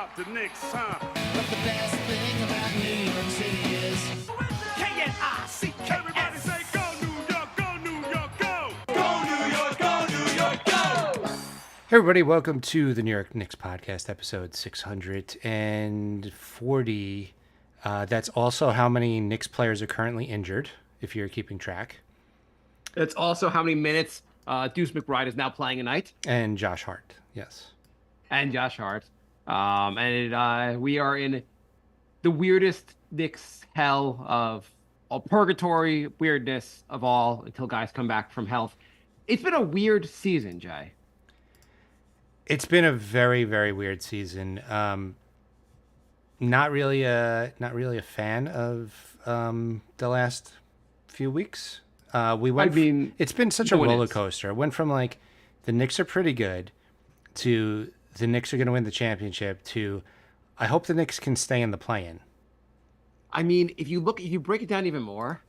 about the Knicks, huh? But the best thing about New York City is K-N-I-C-K. Everybody say go New York, go New York, go! Go New York, go New York, go! Hey everybody, welcome to the New York Knicks podcast, episode 640. That's also how many Knicks players are currently injured, if you're keeping track. It's also how many minutes Deuce McBride is now playing a night, And Josh Hart, yes. and Josh Hart. We are in the weirdest Knicks hell of all purgatory weirdness of all until guys come back from health. It's been a weird season, Jay. It's been a very, very weird season. Not really a fan of the last few weeks. It's been such a roller coaster. It went from like the Knicks are pretty good to the Knicks are going to win the championship to I hope the Knicks can stay in the play-in. I mean, if you break it down even more,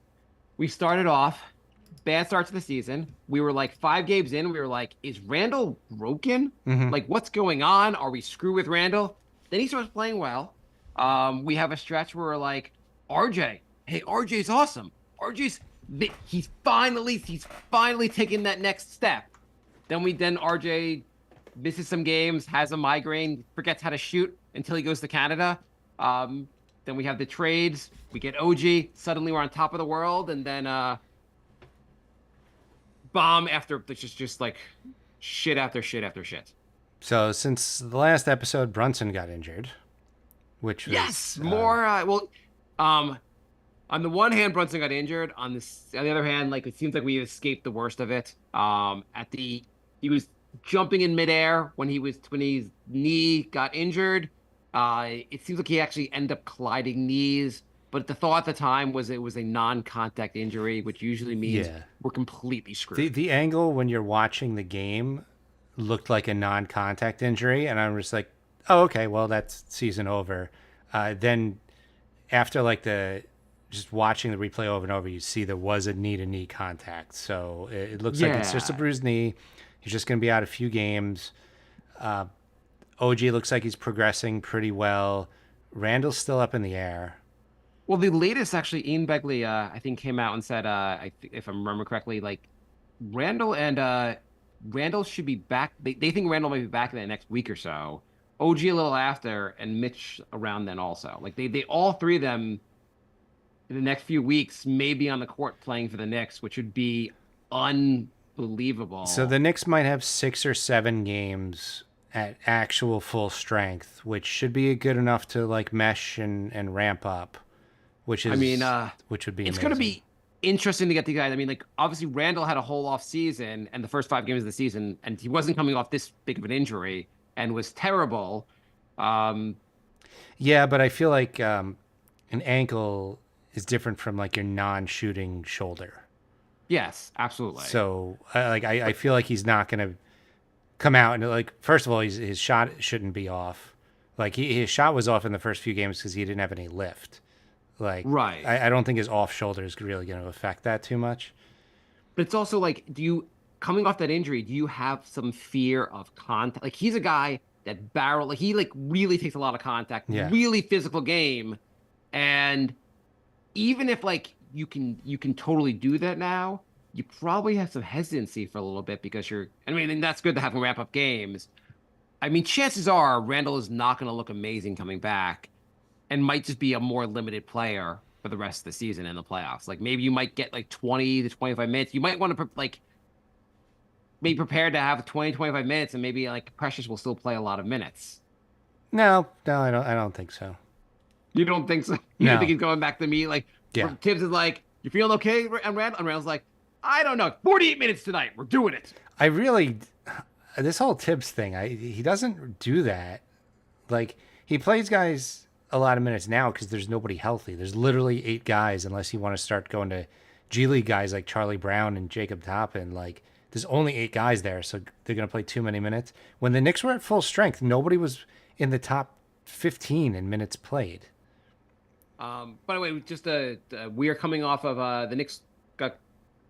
we started off bad start to the season. We were like 5 games in. We were like, is Randall broken? Like, what's going on? Are we screwed with Randall? Then he starts playing well. We have a stretch where we're like, RJ, hey, RJ's awesome. He's finally taking that next step. Then RJ misses some games, has a migraine, forgets how to shoot until he goes to Canada. Then we have the trades. We get OG. Suddenly we're on top of the world, and then bomb after just like shit after shit after shit. So since the last episode, Brunson got injured, which was on the one hand, Brunson got injured. On the other hand, like it seems like we escaped the worst of it. He was jumping in midair when his knee got injured. It seems like he actually ended up colliding knees. But the thought at the time was it was a non-contact injury, which usually means we're completely screwed. The angle when you're watching the game looked like a non-contact injury, and I'm just like, oh, okay, well, that's season over. Then after like just watching the replay over and over, you see there was a knee-to-knee contact. So it looks like it's just a bruised knee. He's just going to be out a few games. OG looks like he's progressing pretty well. Randall's still up in the air. Well, the latest actually, Ian Begley, I think, came out and said, if I remember correctly, like Randall should be back. They think Randall might be back in the next week or so. OG a little after, and Mitch around then also. Like they all three of them in the next few weeks may be on the court playing for the Knicks, which would be unbelievable. So the Knicks might have 6 or 7 games at actual full strength, which should be good enough to like mesh and ramp up. Which would be amazing. It's going to be interesting to get the guys. I mean, like obviously Randall had a whole off season and the first 5 games of the season, and he wasn't coming off this big of an injury and was terrible. Yeah, but I feel like an ankle is different from like your non-shooting shoulder. Yes, absolutely. So I feel like he's not going to come out and like, first of all, his shot shouldn't be off. Like his shot was off in the first few games because he didn't have any lift. Like, right. I don't think his off shoulder is really going to affect that too much. But it's also like, coming off that injury, do you have some fear of contact? Like he's a guy that he like really takes a lot of contact, really physical game. And even if like you can totally do that now, you probably have some hesitancy for a little bit because and that's good to have him ramp up games. I mean, chances are Randall is not going to look amazing coming back and might just be a more limited player for the rest of the season in the playoffs. Like maybe you might get like 20 to 25 minutes. You might want to be prepared to have 20, 25 minutes and maybe like Precious will still play a lot of minutes. No, I don't think so. You don't think so? You don't think he's going back to me? Like, Tibbs is like, you feeling okay? And Randall's like, I don't know. 48 minutes tonight. We're doing it. This whole Tibbs thing, he doesn't do that. Like, he plays guys a lot of minutes now because there's nobody healthy. There's literally 8 guys unless you want to start going to G League guys like Charlie Brown and Jacob Toppin. Like, there's only 8 guys there, so they're going to play too many minutes. When the Knicks were at full strength, nobody was in the top 15 in minutes played. By the way, just we are coming off of the Knicks got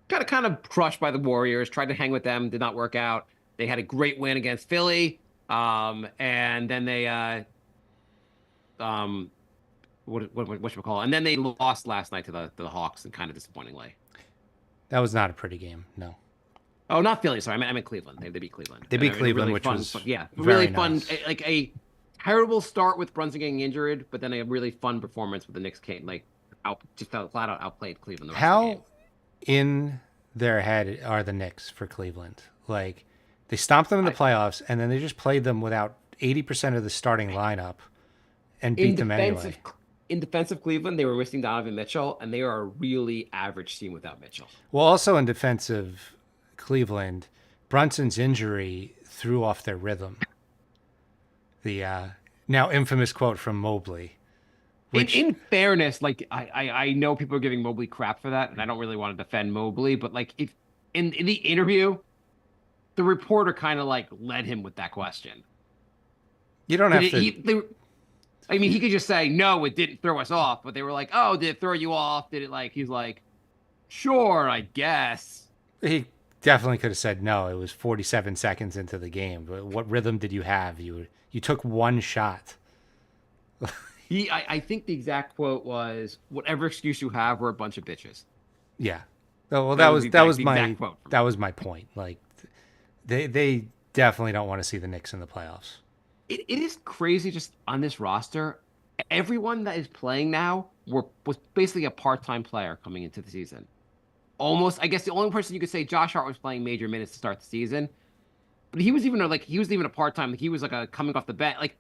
kind of crushed by the Warriors. Tried to hang with them, did not work out. They had a great win against Philly, and then they what should we call it? And then they lost last night to the Hawks, and kind of disappointingly. That was not a pretty game. No. Oh, not Philly. Sorry, I meant Cleveland. They beat Cleveland. They beat A Cleveland, really which fun, was yeah, very really fun. nice. Like a terrible start with Brunson getting injured, but then a really fun performance with the Knicks came like flat out outplayed Cleveland. The rest of the game. How in their head are the Knicks for Cleveland? Like, they stomped them in the playoffs, and then they just played them without 80% of the starting lineup and beat them anyway. In defensive Cleveland, they were missing Donovan Mitchell, and they are a really average team without Mitchell. Well, also in defensive Cleveland, Brunson's injury threw off their rhythm. The now infamous quote from Mobley. Which, in fairness, like I know people are giving Mobley crap for that, and I don't really want to defend Mobley, but like if in the interview, the reporter kind of like led him with that question. you don't have to. I mean, he could just say, no, it didn't throw us off. But they were like, oh, did it throw you off? Did it like, he's like, sure, I guess. He definitely could have said no. It was 47 seconds into the game. But what rhythm did you have? You took one shot. I think the exact quote was, whatever excuse you have, we're a bunch of bitches. Yeah. Well, that was my point. Like, they definitely don't want to see the Knicks in the playoffs. It is crazy just on this roster. Everyone that is playing now was basically a part-time player coming into the season. Almost, I guess the only person you could say Josh Hart was playing major minutes to start the season, but he was even a part-time. Like he was like a coming off the bench. Like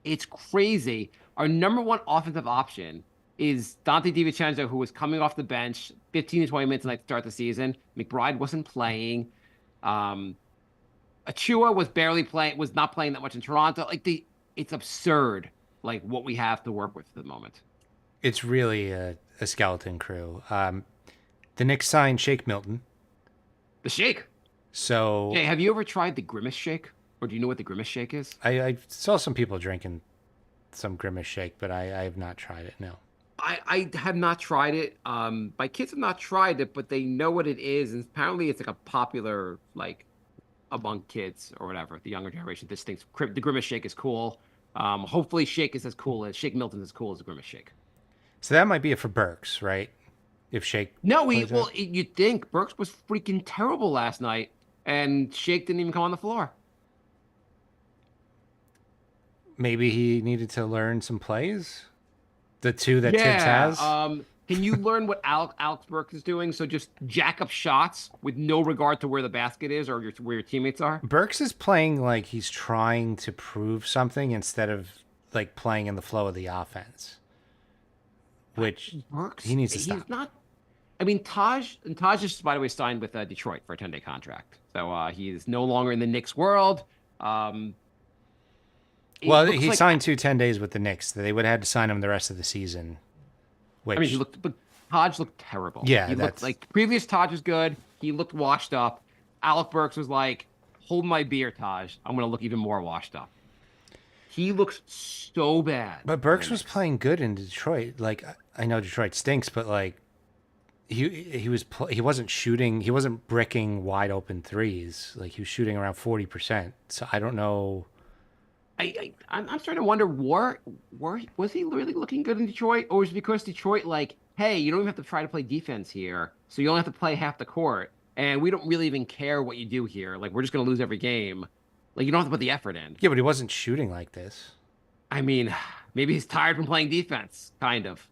it's crazy. Our number one offensive option is Dante DiVincenzo, who was coming off the bench 15 to 20 minutes tonight to start the season. McBride wasn't playing. Achua was not playing that much in Toronto. It's absurd, like what we have to work with at the moment. It's really a skeleton crew. The Knicks signed Shake Milton. The shake. So, hey, have you ever tried the Grimace Shake, or do you know what the Grimace Shake is? I saw some people drinking some Grimace Shake, but I have not tried it. No. I have not tried it. My kids have not tried it, but they know what it is, and apparently it's like a popular like among kids or whatever, the younger generation. This thinks the Grimace Shake is cool. Hopefully Shake Milton is as cool as the Grimace Shake. So that might be it for Burks, right? If Shake. No, you'd think Burks was freaking terrible last night, and Shake didn't even come on the floor. Maybe he needed to learn some plays. The two that Tibbs has. Can you learn what Alex Burks is doing? So just jack up shots with no regard to where the basket is or where your teammates are. Burks is playing like he's trying to prove something instead of like playing in the flow of the offense, which Burks, he needs to stop. He's not. I mean, Taj just, by the way, signed with Detroit for a 10-day contract. So he is no longer in the Knicks world. Well, he signed 10 days with the Knicks. They would have had to sign him the rest of the season. Which, I mean, but Taj looked terrible. Yeah, he looked like previous Taj was good. He looked washed up. Alec Burks was like, "Hold my beer, Taj. I'm going to look even more washed up." He looks so bad. But Burks was playing good in Detroit. Like, I know Detroit stinks, but like he wasn't shooting. He wasn't bricking wide open threes. Like he was shooting around 40%. So I don't know. I'm starting to wonder, was he really looking good in Detroit, or was it because Detroit like, hey, you don't even have to try to play defense here, so you only have to play half the court, and we don't really even care what you do here. Like we're just gonna lose every game. Like you don't have to put the effort in. Yeah, but he wasn't shooting like this. I mean, maybe he's tired from playing defense. Kind of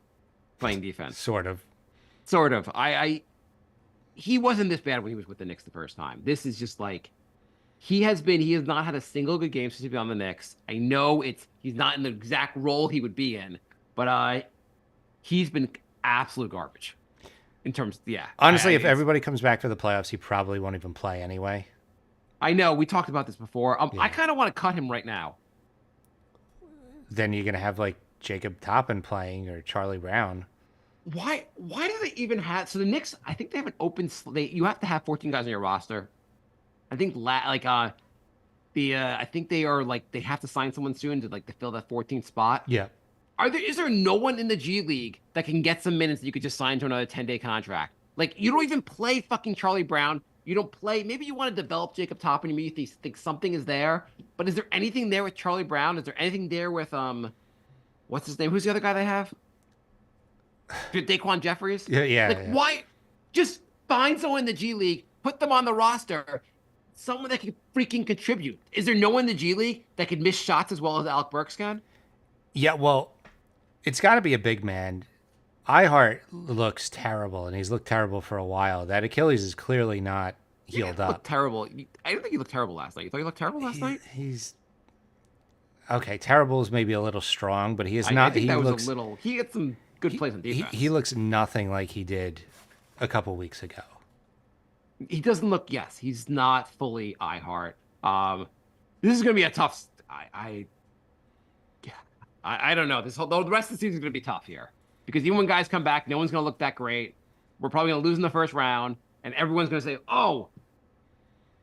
playing defense. Sort of. He wasn't this bad when he was with the Knicks the first time. This is just like. He has not had a single good game since he's been on the Knicks. I know he's not in the exact role he would be in, but he's been absolute garbage in terms. Yeah. Honestly, if everybody comes back for the playoffs, he probably won't even play anyway. I know we talked about this before. Yeah. I kind of want to cut him right now. Then you're gonna have like Jacob Toppin playing or Charlie Brown. Why do they even have? So the Knicks, I think they have an open. You have to have 14 guys on your roster. I think I think they are like they have to sign someone soon to fill that 14th spot. Yeah. Is there no one in the G League that can get some minutes that you could just sign to another 10-day contract? Like you don't even play fucking Charlie Brown. You don't play. Maybe you want to develop Jacob Toppin. Maybe you think something is there. But is there anything there with Charlie Brown? Is there anything there with what's his name? Who's the other guy they have? Daquan Jeffries. Yeah, yeah, Like, yeah. why? Just find someone in the G League, put them on the roster. Someone that can freaking contribute. Is there no one in the G League that can miss shots as well as Alec Burks can? Yeah, well, it's got to be a big man. Ihart looks terrible, and he's looked terrible for a while. That Achilles is clearly not healed Looked up. terrible. I don't think he looked terrible last night. You thought he looked terrible last night? He's okay. Terrible is maybe a little strong, but he is I not. think He that was looks. a little. He had some good plays on defense. He looks nothing like he did a couple weeks ago. He doesn't look. Yes, he's not fully iHeart. This is going to be a tough. I don't know. The rest of the season is going to be tough here because even when guys come back, no one's going to look that great. We're probably going to lose in the first round, and everyone's going to say, "Oh,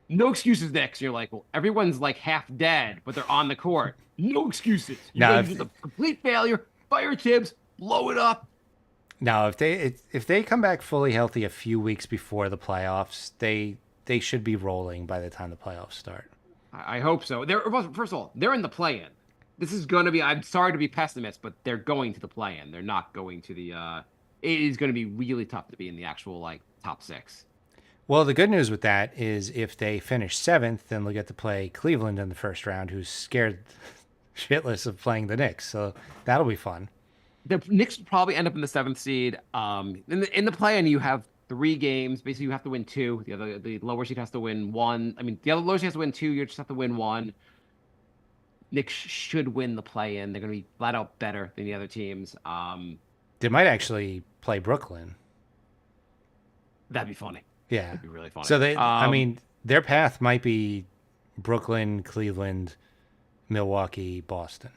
no excuses, Knicks." You're like, well, everyone's like half dead, but they're on the court. No excuses. You No, guys are just a complete failure. Fire Tibbs, blow it up. Now, if they come back fully healthy a few weeks before the playoffs, they should be rolling by the time the playoffs start. I hope so. First of all, they're in the play-in. This is going to be. I'm sorry to be pessimist, but they're going to the play-in. They're not going to the. It is going to be really tough to be in the actual like top 6. Well, the good news with that is if they finish 7th, then they'll get to play Cleveland in the first round, who's scared shitless of playing the Knicks. So that'll be fun. The Knicks will probably end up in the 7th seed. In the play-in, you have 3 games. Basically, you have to win 2. The lower seed has to win 1. I mean, the other lower seed has to win 2. You just have to win 1. Knicks should win the play-in. They're going to be flat out better than the other teams. They might actually play Brooklyn. That'd be funny. Yeah, That'd be really funny. So I mean, their path might be Brooklyn, Cleveland, Milwaukee, Boston.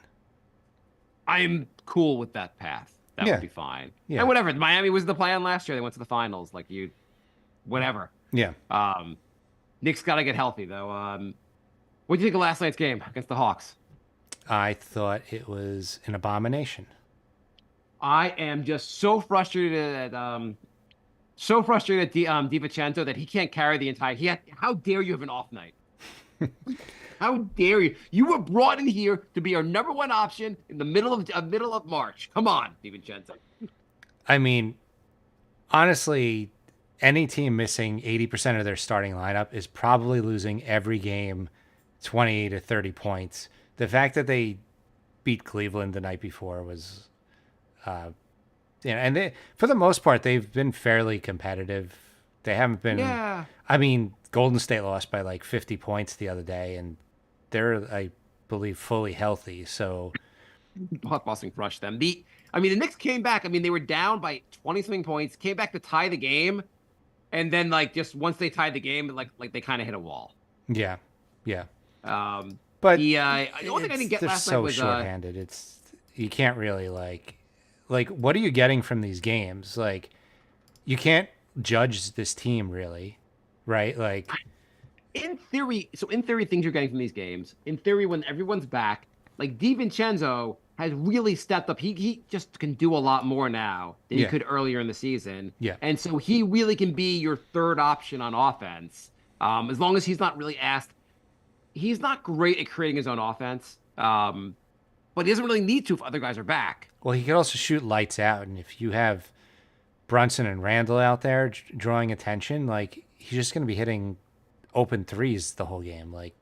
I'm cool with that path. That Yeah. would be fine. Yeah. And whatever. Miami was the plan last year. They went to the finals. Whatever. Yeah. Knicks got to get healthy though. What do you think of last night's game against the Hawks? I thought it was an abomination. I am just so frustrated at DiVincenzo that he can't carry the entire. How dare you have an off night? How dare you? You were brought in here to be our number 1 option in the middle of March. Come on, DiVincenzo. I mean, honestly, any team missing 80% of their starting lineup is probably losing every game 20 to 30 points. The fact that they beat Cleveland the night before was, and they, for the most part, they've been fairly competitive. They haven't been, Yeah. I mean, Golden State lost by like 50 points the other day, and they're, I believe, fully healthy. So, Boston crushed them. The Knicks came back. I mean, they were down by 20-something points, came back to tie the game, and then just once they tied the game, like they kind of hit a wall. yeah. But But the only thing I didn't get they're last so night was shorthanded. It's you can't really like what are you getting from these games? Like you can't judge this team really, right? Like in theory. So in theory, things you're getting from these games. In theory, when everyone's back, like DiVincenzo has really stepped up. He just can do a lot more now than he Yeah. could earlier in the season. Yeah. And so he really can be your third option on offense. As long as he's not really asked. He's not great at creating his own offense, but he doesn't really need to if other guys are back. well, he could also shoot lights out, and if you have Brunson and Randall out there drawing attention, like he's just going to be hitting open threes the whole game. Like,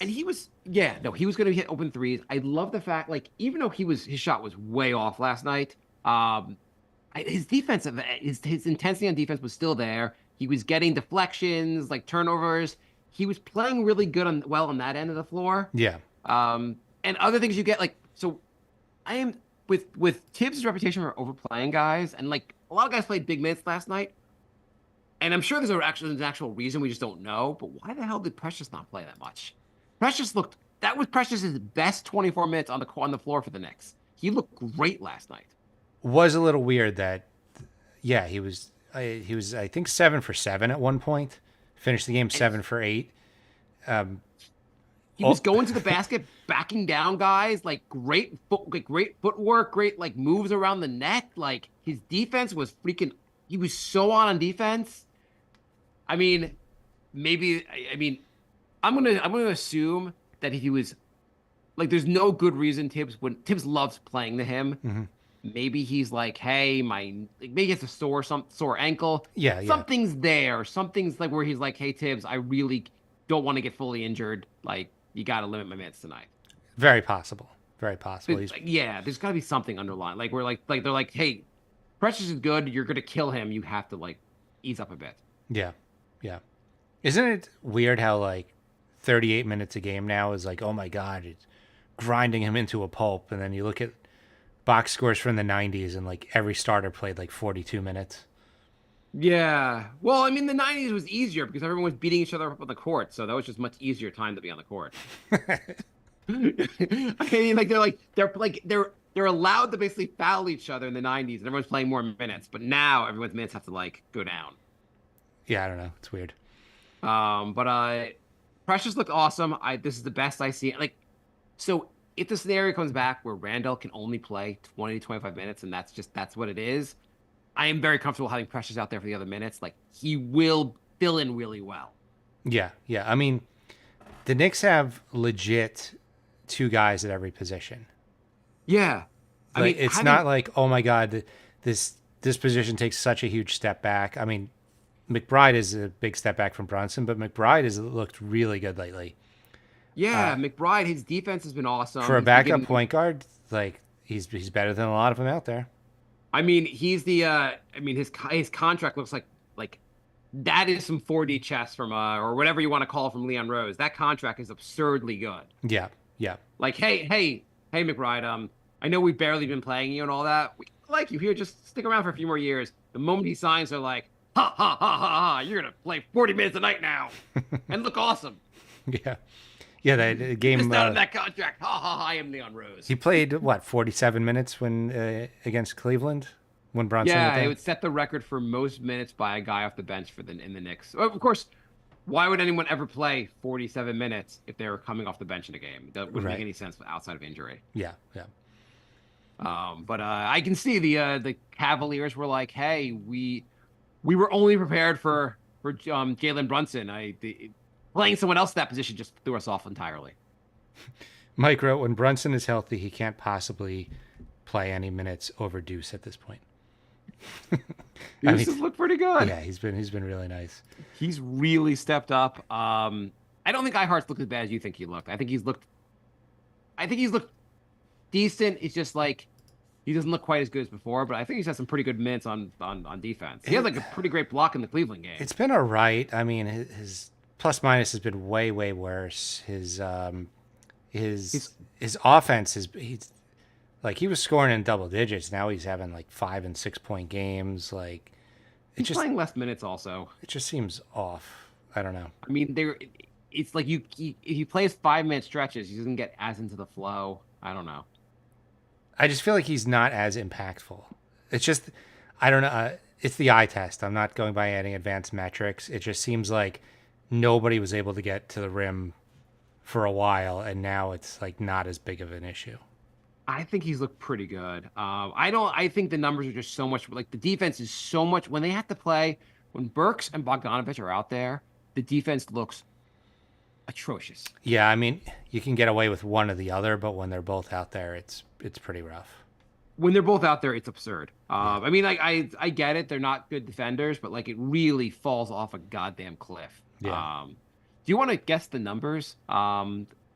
And he was going to hit open threes. I love the fact, even though his shot was way off last night, his defense, his intensity on defense was still there. He was getting deflections, turnovers. He was playing really good on that end of the floor. yeah, And other things you get so I am with Tibbs' reputation for overplaying guys, and a lot of guys played big minutes last night. And I'm sure there's an actual reason we just don't know. But why the hell did Precious not play that much? That was Precious's best 24 minutes on the floor for the Knicks. He looked great last night. was a little weird that, yeah, he was I think 7 for 7 at one point. Finished the game 7 for 8. He was going to the basket, backing down guys, great footwork, great moves around the net. His defense was freaking. He was so on defense. I mean, I'm gonna assume that if he was like there's no good reason Tibbs loves playing to him. Mm-hmm. Maybe he's like, hey, maybe it's a sore ankle. Yeah, yeah. Something's there. Something's like where he's like, hey Tibbs, I really don't want to get fully injured. Like you got to limit my minutes tonight. Very possible. Very possible. He's Like, yeah, there's got to be something underlying. Like we're like they're like, hey, Precious is good. You're gonna kill him. You have to like ease up a bit. yeah, yeah. Isn't it weird how like 38 minutes a game now is like, oh my god, it's grinding him into a pulp, and then you look at box scores from the 90s and like every starter played like 42 minutes. Yeah. Well, I mean, the 90s was easier because everyone was beating each other up on the court, so that was just much easier time to be on the court. I mean, they're allowed to basically foul each other in the 90s, and everyone's playing more minutes. But now everyone's minutes have to like go down. Yeah, I don't know. It's weird. But Precious looked awesome. This is the best I see. Like, so if the scenario comes back where Randall can only play 20 to 25 minutes, and that's what it is, I am very comfortable having Precious out there for the other minutes. Like, he will fill in really well. Yeah, yeah. I mean, the Knicks have legit two guys at every position. Yeah. I Like, mean, it's not like, oh my god, this position takes such a huge step back. I mean, McBride is a big step back from Brunson, but McBride has looked really good lately. Yeah, McBride, his defense has been awesome. For a He's been backup getting- point guard, like he's better than a lot of them out there. I mean, he's the I mean his contract looks like that is some 4D chess from or whatever you want to call it from Leon Rose. That contract is absurdly good. Yeah, yeah, Like, hey, McBride, I know we've barely been playing you and all that. We like you here, just stick around for a few more years. The moment he signs, they're like, ha ha ha ha ha, you're gonna play 40 minutes a night now and look awesome. yeah, yeah. That game. Missed out on that contract. Ha ha ha, I am Leon Rose. He played what 47 minutes when against Cleveland when Brunson. Yeah, went there? it would set the record for most minutes by a guy off the bench in the Knicks. Of course, why would anyone ever play 47 minutes if they were coming off the bench in a game? That wouldn't Right. make any sense outside of injury. Yeah, yeah. But I can see the Cavaliers were like, hey, we were only prepared for Jalen Brunson. Playing someone else in that position just threw us off entirely. Mike wrote, when Brunson is healthy, he can't possibly play any minutes over Deuce at this point. This has looked pretty good. Yeah, he's been really nice. He's really stepped up. I don't think Ihart's looked as bad as you think he looked. I think he's looked decent. It's just like he doesn't look quite as good as before, but I think he's had some pretty good minutes on defense. He had like a pretty great block in the Cleveland game. It's been all right. I mean, his plus minus has been way worse. His offense he's like he was scoring in double digits. Now he's having like 5 and 6 point games. Like He's playing less minutes also. it just seems off. I don't know. I mean, it's like if he plays 5-minute stretches, he doesn't get as into the flow. I don't know. I just feel like he's not as impactful. It's just, I don't know. It's the eye test. I'm not going by any advanced metrics. It just seems like nobody was able to get to the rim for a while, and now it's like not as big of an issue. I think he's looked pretty good. I think the numbers are just so much like the defense is so much when they have to play when Burks and Bogdanovich are out there. The defense looks atrocious. Yeah, I mean, you can get away with one or the other, but when they're both out there, it's pretty rough. When they're both out there, it's absurd. I mean, like I get it; they're not good defenders, but like it really falls off a goddamn cliff. Yeah. Do you want to guess the numbers? I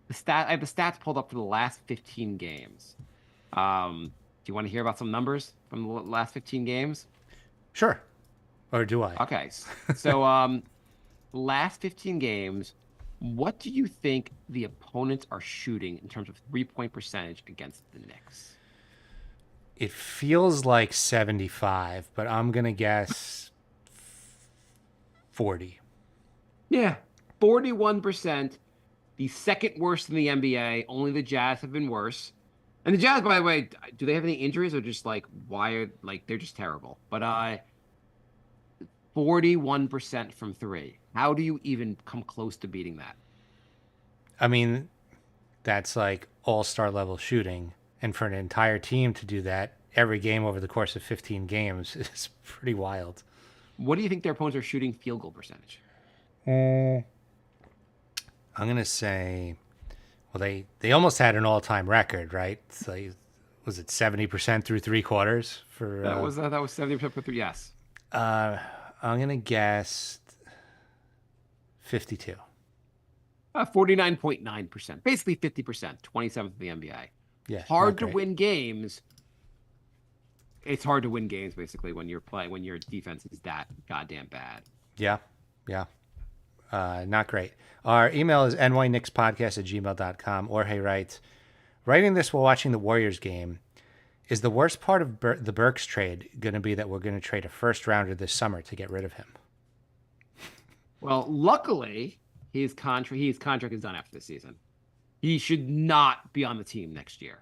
have the stats pulled up for the last 15 games. Do you want to hear about some numbers from the last 15 games? Sure. Or do I? Okay, so last 15 games, what do you think the opponents are shooting in terms of 3-point percentage against the Knicks? It feels like 75, but I'm going to guess 40. Yeah, 41%. The second worst in the NBA. Only the Jazz have been worse. And the Jazz, by the way, do they have any injuries or just like they're just terrible? But 41% from 3. How do you even come close to beating that? I mean, that's like all-star level shooting. And for an entire team to do that every game over the course of 15 games is pretty wild. What do you think their opponents are shooting field goal percentage? I'm going to say, well, Well, they almost had an all-time record, right? It's like, was it 70% through three quarters for? That was 70% for 3. Yes. I'm gonna guess 52. 49.9%, basically 50%, 27th in the NBA. Yeah, Hard not to great. win games. It's hard to win games basically when your defense is that goddamn bad. Yeah, yeah. Not great. Our email is nyknickspodcast@gmail.com. Jorge writes, writing this while watching the Warriors game, is the worst part of the Burks trade going to be that we're going to trade a first rounder this summer to get rid of him? Well, luckily, his contract is done after this season. He should not be on the team next year.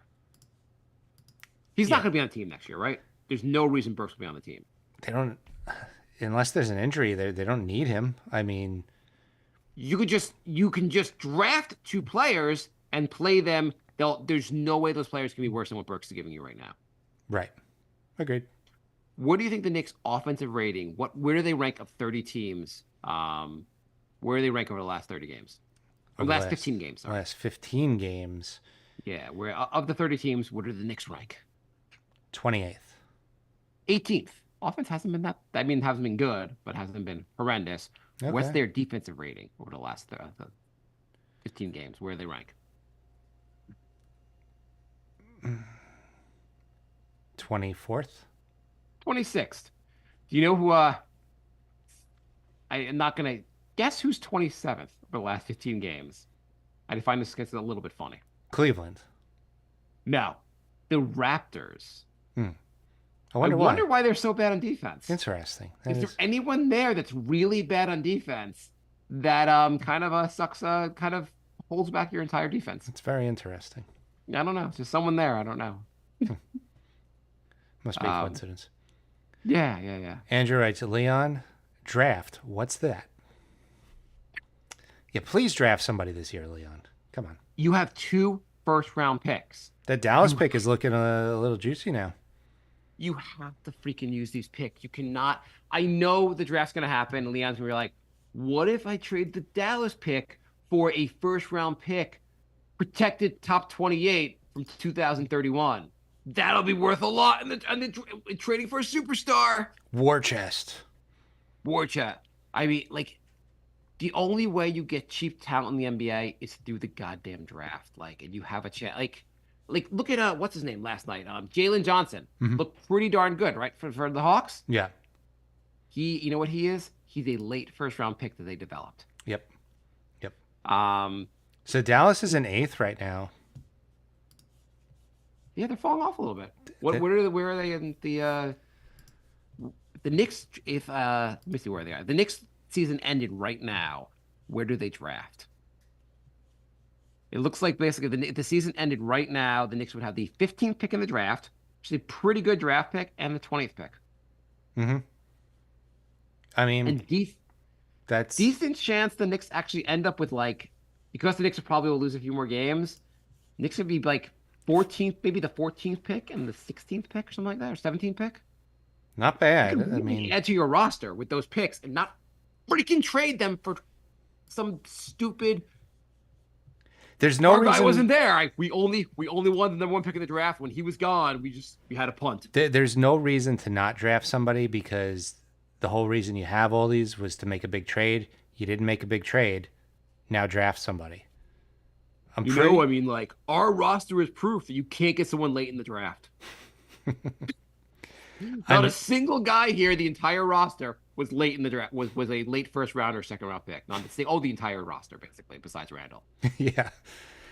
He's not going to be on the team next year, right? There's no reason Burks will be on the team. They don't, unless there's an injury, they don't need him. I mean, you can just draft 2 players and play them. There's no way those players can be worse than what Burks is giving you right now. right. Agreed. What do you think the Knicks' offensive rating? Where do they rank of 30 teams? Where do they rank over the last 30 games? Or Over the last 15 games. Sorry. Last 15 games. Yeah, where of the 30 teams, where do the Knicks rank? 28th. 18th. Offense hasn't been hasn't been good, but hasn't been horrendous. Okay. What's their defensive rating over the last 15 games? Where do they rank? 24th. 26th. Do you know who? I am not gonna guess who's 27th over the last 15 games. I find this gets a little bit funny. Cleveland. No, the Raptors. I wonder why they're so bad on defense. Interesting. Is there anyone there that's really bad on defense that kind of sucks, kind of holds back your entire defense? It's very interesting. I don't know. There's someone there. I don't know. Must be a coincidence. Yeah. Andrew writes, Leon, draft. What's that? Yeah, please draft somebody this year, Leon. Come on. You have 2 first-round picks. That Dallas pick is looking a little juicy now. You have to freaking use these picks. You cannot. I know the draft's going to happen. Leon's going to be like, what if I trade the Dallas pick for a first-round pick, protected top 28 from 2031? That'll be worth a lot in trading for a superstar. War chest. War chat. I mean, like, the only way you get cheap talent in the NBA is through the goddamn draft. Like, and you have a chance. Like, look at what's his name last night? Jalen Johnson looked pretty darn good, right, for the Hawks. Yeah. You know what he is? He's a late first-round pick that they developed. Yep. So Dallas is in 8th right now. Yeah, they're falling off a little bit. Where are they in the Knicks? Let me see where they are. The Knicks season ended right now. Where do they draft? It looks like basically the season ended right now. The Knicks would have the 15th pick in the draft, which is a pretty good draft pick, and the 20th pick. Mm-hmm. I mean, and that's decent chance the Knicks actually end up with, like, because the Knicks probably will lose a few more games, Knicks would be like 14th, maybe the 14th pick and the 16th pick or something like that, or 17th pick. not bad. You can really add to your roster with those picks and not freaking trade them for some stupid. There's no reason. I wasn't there. We only won the number 1 pick in the draft. When he was gone, we had a punt. There's no reason to not draft somebody, because the whole reason you have all these was to make a big trade. You didn't make a big trade. Now draft somebody. Like, our roster is proof that you can't get someone late in the draft. Not a single guy here, the entire roster was late in the draft, was a late first round or second round pick. The entire roster, basically, besides Randall. Yeah.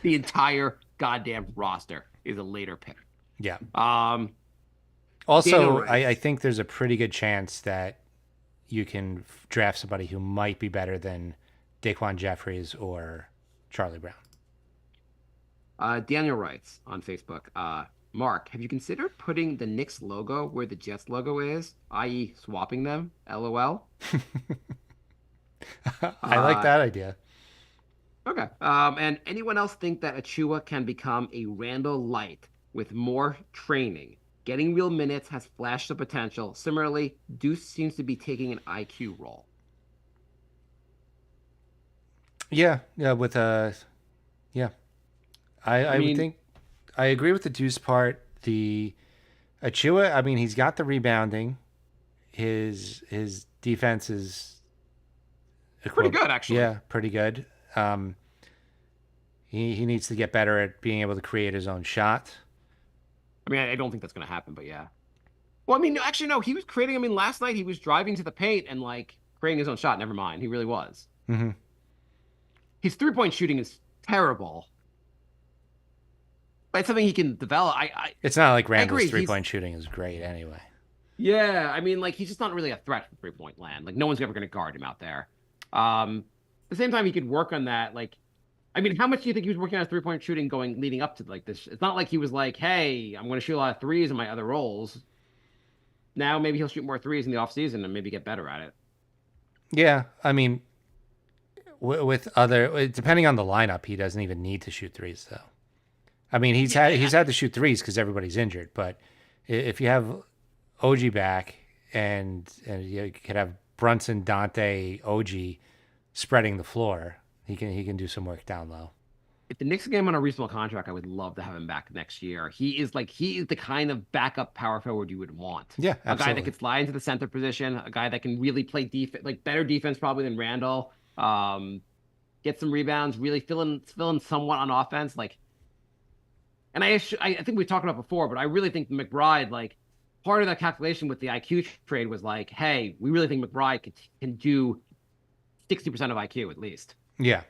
The entire goddamn roster is a later pick. Yeah. Daniel Also, Rice. I think there's a pretty good chance that you can draft somebody who might be better than Daquan Jeffries or Charlie Brown. Daniel writes on Facebook, Mark, have you considered putting the Knicks logo where the Jets logo is, i.e. swapping them? LOL. I like that idea. Okay. And anyone else think that Achua can become a Randall Light with more training? Getting real minutes has flashed the potential. Similarly, Deuce seems to be taking an IQ role. Yeah, yeah, yeah. I would mean, think I agree with the Deuce part. The Achua, I mean, he's got the rebounding. His defense is pretty good actually. Yeah, pretty good. Um, he needs to get better at being able to create his own shot. I mean, I don't think that's going to happen, but yeah. Well, I mean, actually, no, he was creating. I mean, last night he was driving to the paint and like creating his own shot. Never mind, he really was. Mm-hmm. His 3-point shooting is terrible, but it's something he can develop. It's not like I agree. Randall's 3-point shooting is great anyway. Yeah, I mean, like he's just not really a threat from 3-point land. Like no one's ever going to guard him out there. At the same time, he could work on that. Like, I mean, how much do you think he was working on his 3-point shooting going leading up to like this? It's not like he was like, "Hey, I'm going to shoot a lot of threes in my other roles." Now maybe he'll shoot more threes in the offseason and maybe get better at it. Yeah, I mean, with other depending on the lineup, he doesn't even need to shoot threes though. I mean, he's had to shoot threes because everybody's injured. But if you have OG back and you could have Brunson, Dante, OG spreading the floor, he can do some work down low. If the Knicks get him on a reasonable contract, I would love to have him back next year. He is the kind of backup power forward you would want. Yeah, a guy absolutely. that could slide into the center position, a guy that can really play defense, like better defense probably than Randall. Get some rebounds, really fill in somewhat on offense. Like, and I think we talked about before, but I really think McBride, like, part of that calculation with the IQ trade was like, hey, we really think McBride can do 60% of IQ at least. Yeah,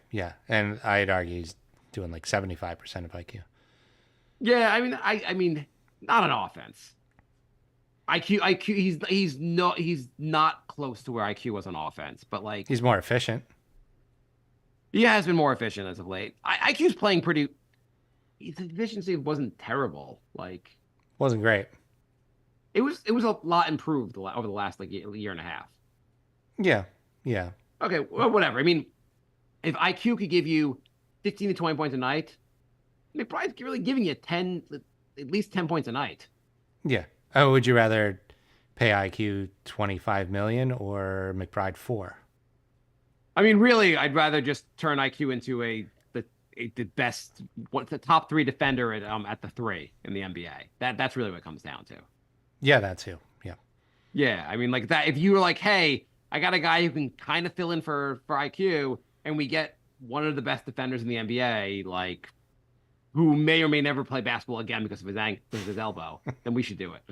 and I'd argue he's doing like 75% of IQ. Yeah, I mean, not on offense. IQ, he's not close to where IQ was on offense, but like He's more efficient. he has been more efficient as of late. IQ's playing pretty. His efficiency wasn't terrible. Like Wasn't great. it was a lot improved over the last like year and a half. Yeah. Okay, well, whatever. I mean, if IQ could give you 15 to 20 points a night, McBride's really giving you at least 10 points a night. Yeah. Oh, would you rather pay IQ 25 million or McBride 4? I mean, really, I'd rather just turn IQ into the best, the top 3 defender at the 3 in the NBA. That's really what it comes down to. Yeah, that too. Yeah. Yeah, I mean, like that. If you were like, hey, I got a guy who can kind of fill in for IQ, and we get one of the best defenders in the NBA, like who may or may never play basketball again because of his elbow, then we should do it.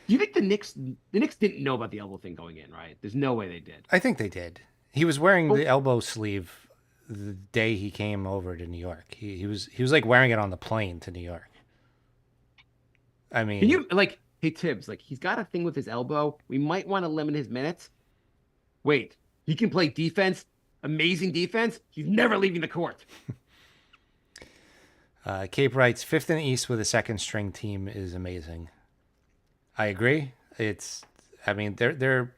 Do you think the Knicks didn't know about the elbow thing going in, right? There's no way they did. I think they did. He was wearing the elbow sleeve the day he came over to New York. He was like wearing it on the plane to New York. I mean, Can you like, hey Tibbs, like he's got a thing with his elbow. We might want to limit his minutes. Wait, he can play defense, amazing defense. He's never leaving the court. Cape writes 5th in the East with a second string team is amazing. I agree. I mean, they're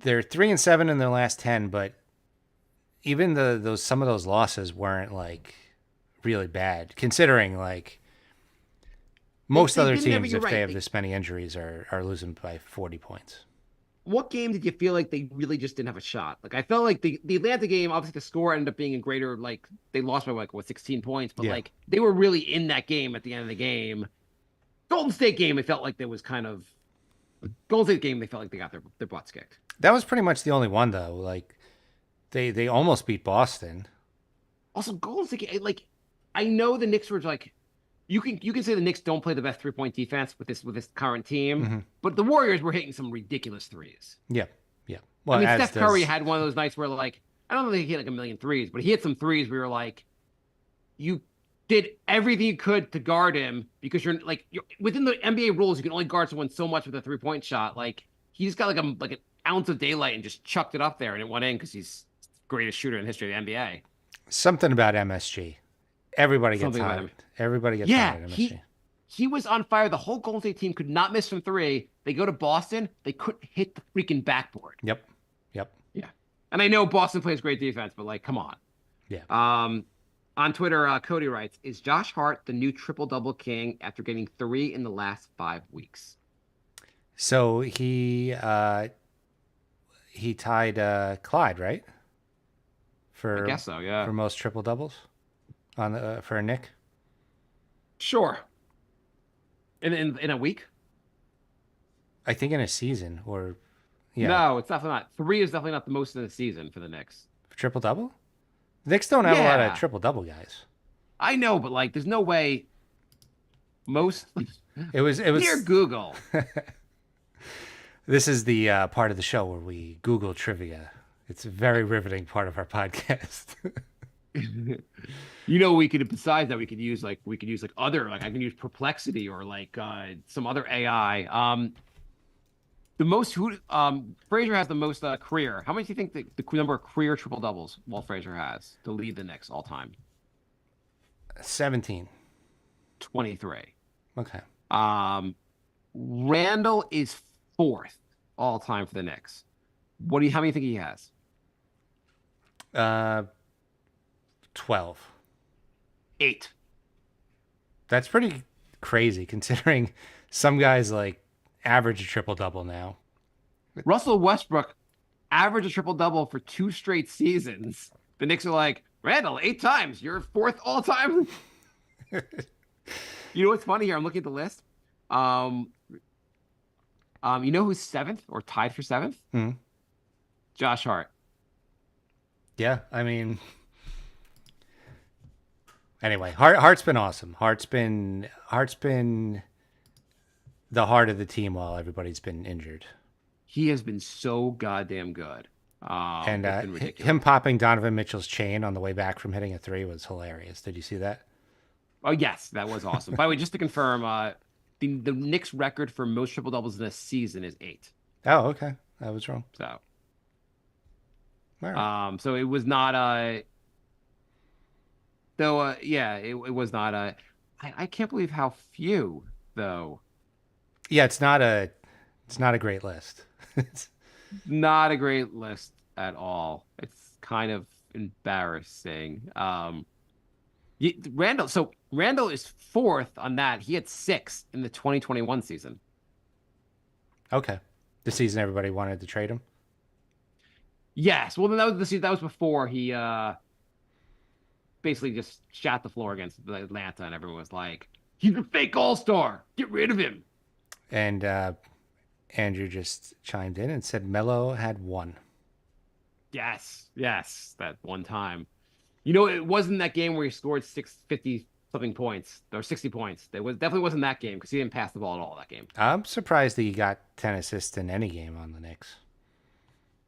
3-7 in their last 10, but even some of those losses weren't like really bad, considering like most other teams, if they have this many injuries, are losing by 40 points. What game did you feel like they really just didn't have a shot? Like I felt like the Atlanta game, obviously the score ended up being a greater, like they lost by like 16 points, but like they were really in that game at the end of the game. Golden State game, it felt like there was kind of Golden State game. They felt like they got their butts kicked. That was pretty much the only one though. Like they almost beat Boston. Also, Golden State, like I know the Knicks were like you can say the Knicks don't play the best 3-point defense with this current team, but the Warriors were hitting some ridiculous threes. Yeah. Well, I mean, Steph Curry had one of those nights where like I don't think he hit like a million threes, but he hit some threes where you're like, you did everything you could to guard him because you're within the NBA rules, you can only guard someone so much with a 3-point shot. Like he just got like an ounce of daylight and just chucked it up there and it went in because he's the greatest shooter in the history of the NBA. Something about MSG. Everybody gets tired. Everybody gets tired of MSG. He was on fire. The whole Golden State team could not miss from 3. They go to Boston. They couldn't hit the freaking backboard. Yep. Yeah. And I know Boston plays great defense, but like, come on. Yeah. On Twitter, Cody writes, is Josh Hart the new triple-double king after getting 3 in the last 5 weeks? So he tied Clyde, right? I guess so, yeah. For most triple doubles. on the for a Nick? Sure. In a week? I think in a season or yeah, No, it's definitely not. 3 is definitely not the most in the season for the Knicks. triple double. Knicks don't have a lot of Yeah, triple double guys. I know, but like, there's no way most. It Dear was. Google. This is the part of the show where we Google trivia. It's a very riveting part of our podcast. We could besides that we could use other I can use Perplexity or some other AI. The most who Frazier has the most career. How many do you think the number of career triple doubles Walt Frazier has to lead the Knicks all time? 17. 23. Okay. Randall is 4th all time for the Knicks. How many think he has? 12. 8. That's pretty crazy considering some guys like average a triple double now. Russell Westbrook averaged a triple double for 2 straight seasons. The Knicks are like, Randall, 8 times. You're 4th all time. You know what's funny here? I'm looking at the list. You know who's 7th or tied for 7th? Josh Hart. Yeah, I mean, anyway, Hart's been awesome. Hart's been the heart of the team while everybody's been injured. He has been so goddamn good. And It's been ridiculous. him popping Donovan Mitchell's chain on the way back from hitting a 3 was hilarious. Did you see that? Oh yes, that was awesome. By the way, just to confirm, the Knicks record for most triple doubles in a season is 8. Oh, okay. I was wrong. So, All right. so it was not though. Yeah, it was not I can't believe how few though. Yeah, it's not a great list. Not a great list at all. It's kind of embarrassing. Randall is 4th on that. He had 6 in the 2021 season. Okay. The season everybody wanted to trade him. Yes. Well, then that was the season. That was before he basically just shot the floor against Atlanta, and everyone was like, "He's a fake all-star. Get rid of him." And Andrew just chimed in and said Melo had 1. Yes, that one time. It wasn't that game where he scored 650 something points or 60 points. Definitely wasn't that game because he didn't pass the ball at all that game. I'm surprised that he got 10 assists in any game on the Knicks.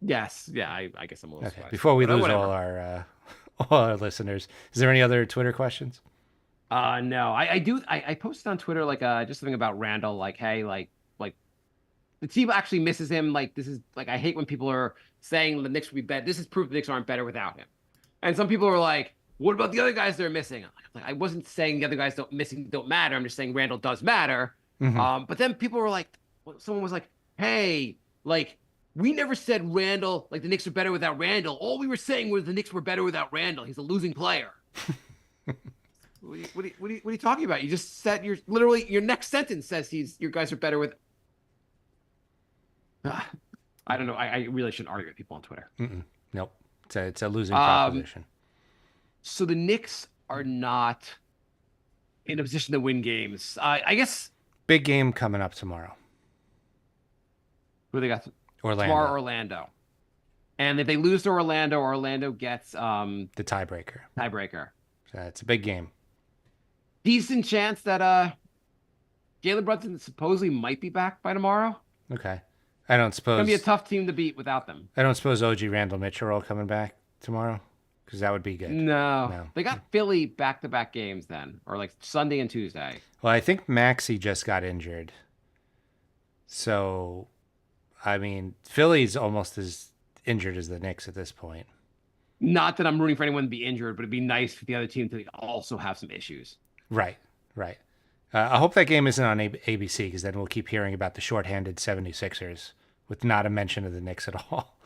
Yes, yeah, I guess I'm a little Okay. surprised. Before we But, lose whatever. all our listeners, is there any other Twitter questions? No, I posted on Twitter just something about Randall, like, hey, like the team actually misses him. Like, this is like, I hate when people are saying the Knicks would be better. This is proof the Knicks aren't better without him. And some people are like, what about the other guys they're missing? I wasn't saying the other guys don't matter. I'm just saying Randall does matter. But then people were like, someone was like, hey, like, we never said Randall, like the Knicks are better without Randall. All we were saying was the Knicks were better without Randall. He's a losing player. What are you talking about? You just said your next sentence says your guys are better with. I don't know. I really shouldn't argue with people on Twitter. Nope. It's a losing proposition. So the Knicks are not in a position to win games. I guess. Big game coming up tomorrow. Who they got? Orlando. Tomorrow, Orlando. And if they lose to Orlando, Orlando gets the tiebreaker. So it's a big game. Decent chance that Jalen Brunson supposedly might be back by tomorrow. Okay. I don't suppose It's gonna be a tough team to beat without them. I don't suppose OG Randall Mitchell are all coming back tomorrow because that would be good. No. They got Philly back-to-back games then, or like Sunday and Tuesday. Well, I think Maxey just got injured. So, I mean, Philly's almost as injured as the Knicks at this point. Not that I'm rooting for anyone to be injured, but it'd be nice for the other team to also have some issues. Right. I hope that game isn't on ABC because then we'll keep hearing about the shorthanded 76ers with not a mention of the Knicks at all.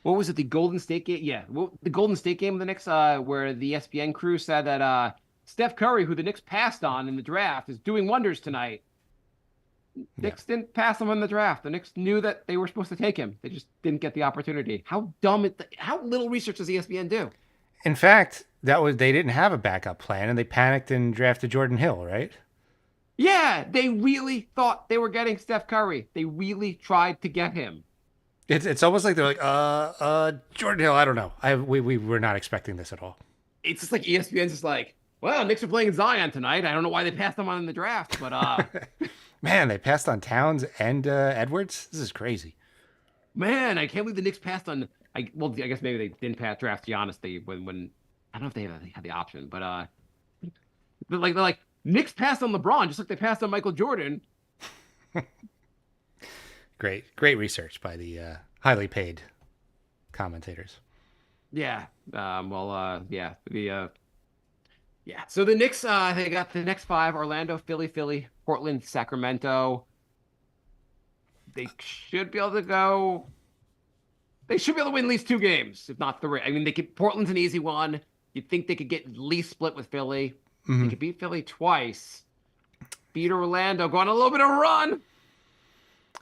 What was it? The Golden State game? Yeah. The Golden State game of the Knicks, where the ESPN crew said that Steph Curry, who the Knicks passed on in the draft, is doing wonders tonight. Knicks didn't pass him in the draft. The Knicks knew that they were supposed to take him. They just didn't get the opportunity. How little research does ESPN do? In fact, they didn't have a backup plan, and they panicked and drafted Jordan Hill, right? Yeah, they really thought they were getting Steph Curry. They really tried to get him. It's almost like they're like, Jordan Hill. I don't know. We were not expecting this at all. It's just like ESPN's just like, well, Knicks are playing Zion tonight. I don't know why they passed him on in the draft, but Man, they passed on Towns and Edwards. This is crazy. man, I can't believe the Knicks passed on. I guess maybe they didn't draft Giannis. When I don't know if they had the option, but they're like Knicks passed on LeBron just like they passed on Michael Jordan. Great research by the highly paid commentators. Yeah. Yeah. So the Knicks, they got the next five: Orlando, Philly, Portland, Sacramento. They should be able to go. They should be able to win at least two games, if not three. I mean, Portland's an easy one. You'd think they could get at least split with Philly. They could beat Philly twice. Beat Orlando, go on a little bit of a run.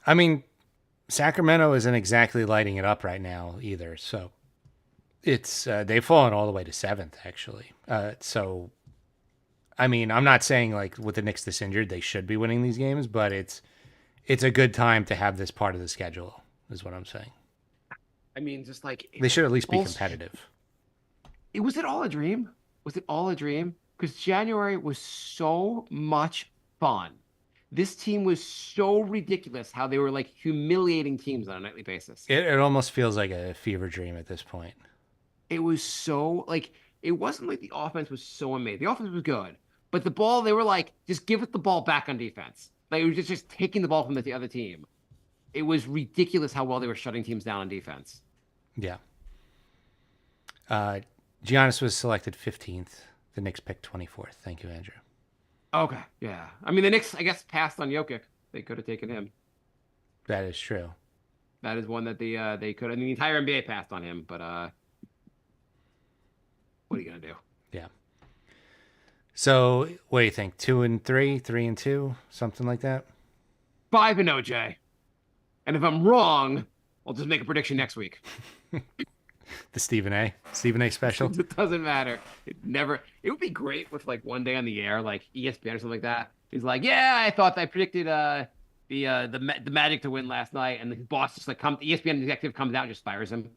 I mean, Sacramento isn't exactly lighting it up right now either. So it's they've fallen all the way to seventh, actually. So, I mean, I'm not saying like with the Knicks this injured, they should be winning these games, but it's a good time to have this part of the schedule, is what I'm saying. I mean, just like they should at least be competitive. Was it all a dream? Was it all a dream? Because January was so much fun. This team was so ridiculous how they were like humiliating teams on a nightly basis. It almost feels like a fever dream at this point. It was so like it wasn't like the offense was so amazing. The offense was good, but the ball they were like just give it the ball back on defense. Like it was just taking the ball from the other team. It was ridiculous how well they were shutting teams down on defense. Yeah. Giannis was selected 15th. The Knicks picked 24th. Thank you, Andrew. Okay, yeah. I mean, the Knicks, I guess, passed on Jokic. They could have taken him. That is true. That is one that they could. I mean, the entire NBA passed on him, but what are you gonna do? Yeah. So, what do you think? 2-3, 3-2, something like that. 5-0, Jay. And if I'm wrong, I'll just make a prediction next week. The Stephen A special. It doesn't matter. It would be great with like one day on the air, like ESPN or something like that. He's like, yeah, I predicted the Magic to win last night, and the boss just like ESPN executive comes out and just fires him.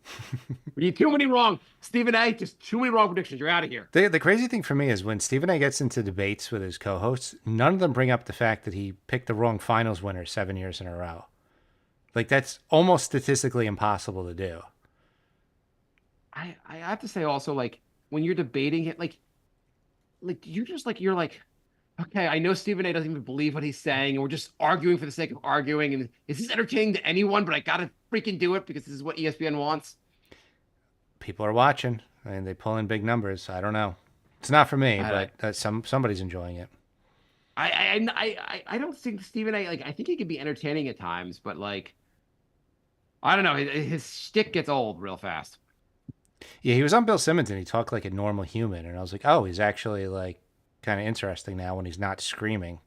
You too many wrong, Stephen A. Just too many wrong predictions. You're out of here. The crazy thing for me is when Stephen A. gets into debates with his co-hosts, none of them bring up the fact that he picked the wrong finals winner 7 years in a row. Like that's almost statistically impossible to do. I have to say also, like, when you're debating it, like you're like, okay, I know Stephen A doesn't even believe what he's saying, and we're just arguing for the sake of arguing, and is this entertaining to anyone? But I gotta freaking do it because this is what ESPN wants. People are watching, and they pull in big numbers. I don't know. It's not for me, but somebody's enjoying it. I don't think Stephen A. I think he can be entertaining at times, but like, I don't know, his shtick gets old real fast. Yeah, he was on Bill Simmons and he talked like a normal human, and I was like, oh, he's actually like kind of interesting now when he's not screaming.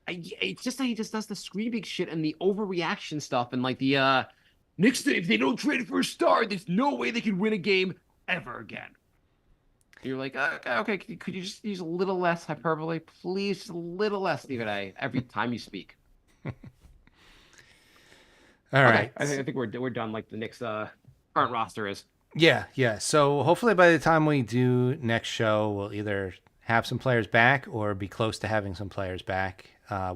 It's just that he just does the screaming shit and the overreaction stuff, and like the Knicks, if they don't trade for a star, there's no way they could win a game ever again. You're like, okay, could you just use a little less hyperbole, please? Just a little less, Stephen A. Every time you speak. All right, I think we're done. Like the Knicks current roster is. Yeah. So hopefully by the time we do next show, we'll either have some players back or be close to having some players back.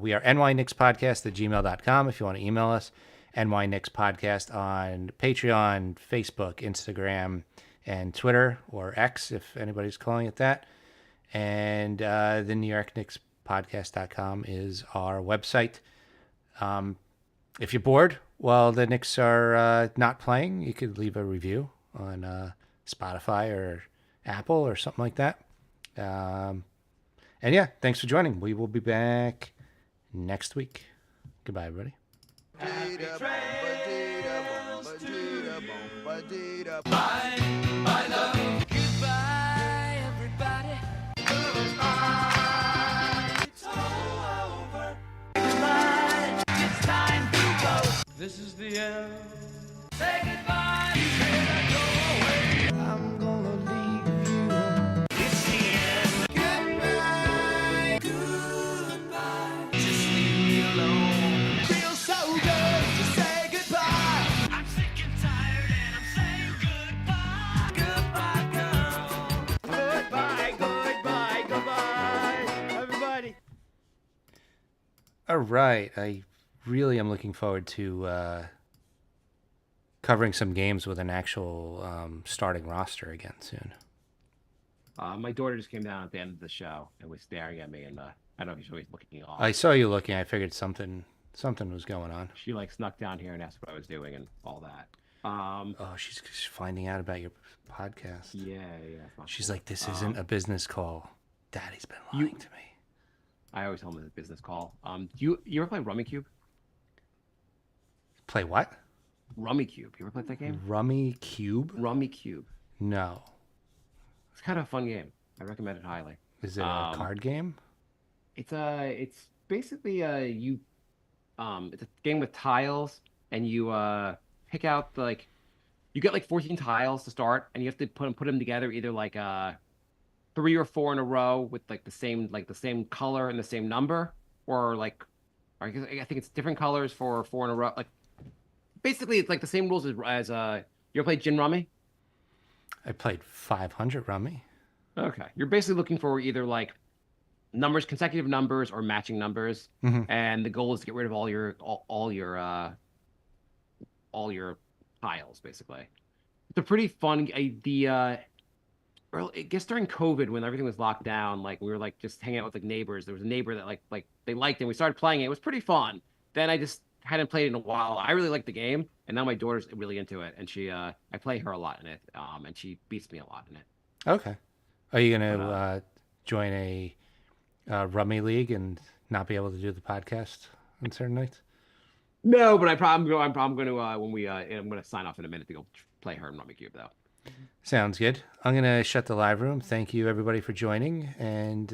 We are nyknickspodcast@gmail.com if you want to email us. nyknickspodcast on Patreon, Facebook, Instagram, and Twitter, or X if anybody's calling it that. And the New York Knicks podcast.com is our website. If you're bored while the Knicks are not playing, you could leave a review on Spotify or Apple or something like that. And yeah, thanks for joining. We will be back next week. Goodbye, everybody. Bye, love. Goodbye, everybody. It's all over. Goodbye. It's time to go. This is the end. Say goodbye. You cannot go away. I'm gonna leave you All right. I really am looking forward to covering some games with an actual starting roster again soon. My daughter just came down at the end of the show and was staring at me, and I don't know if she's always looking off. I saw you looking. I figured something was going on. She like snuck down here and asked what I was doing and all that. Oh, she's finding out about your podcast. Yeah. It's not She's cool. like, this isn't a business call. Daddy's been lying to me. I always tell them it's a business call. Do you ever play Rummy Cube? Play what? Rummy Cube. You ever played that game? Rummy Cube? Rummy Cube. No. It's kind of a fun game. I recommend it highly. Is it a card game? It's basically it's a game with tiles, and you pick out you get like 14 tiles to start, and you have to put them together either like 3 or 4 in a row with like the same color and the same number, or like I think it's different colors for 4 in a row. Like basically, it's like the same rules as you ever played Gin Rummy? I played 500 Rummy. Okay, you're basically looking for either like consecutive numbers or matching numbers, and the goal is to get rid of all your tiles, basically. It's a pretty fun. I guess during COVID, when everything was locked down, like we were like just hanging out with like neighbors. There was a neighbor that like they liked it. And we started playing it. It was pretty fun. Then I just hadn't played it in a while. I really liked the game, and now my daughter's really into it, and I play her a lot in it, and she beats me a lot in it. Okay. Are you gonna join a Rummy League and not be able to do the podcast on certain nights? No, but I'm probably going to I'm going to sign off in a minute to go play her in Rummy Cube though. Sounds good. I'm gonna shut the live room. Thank you everybody for joining, and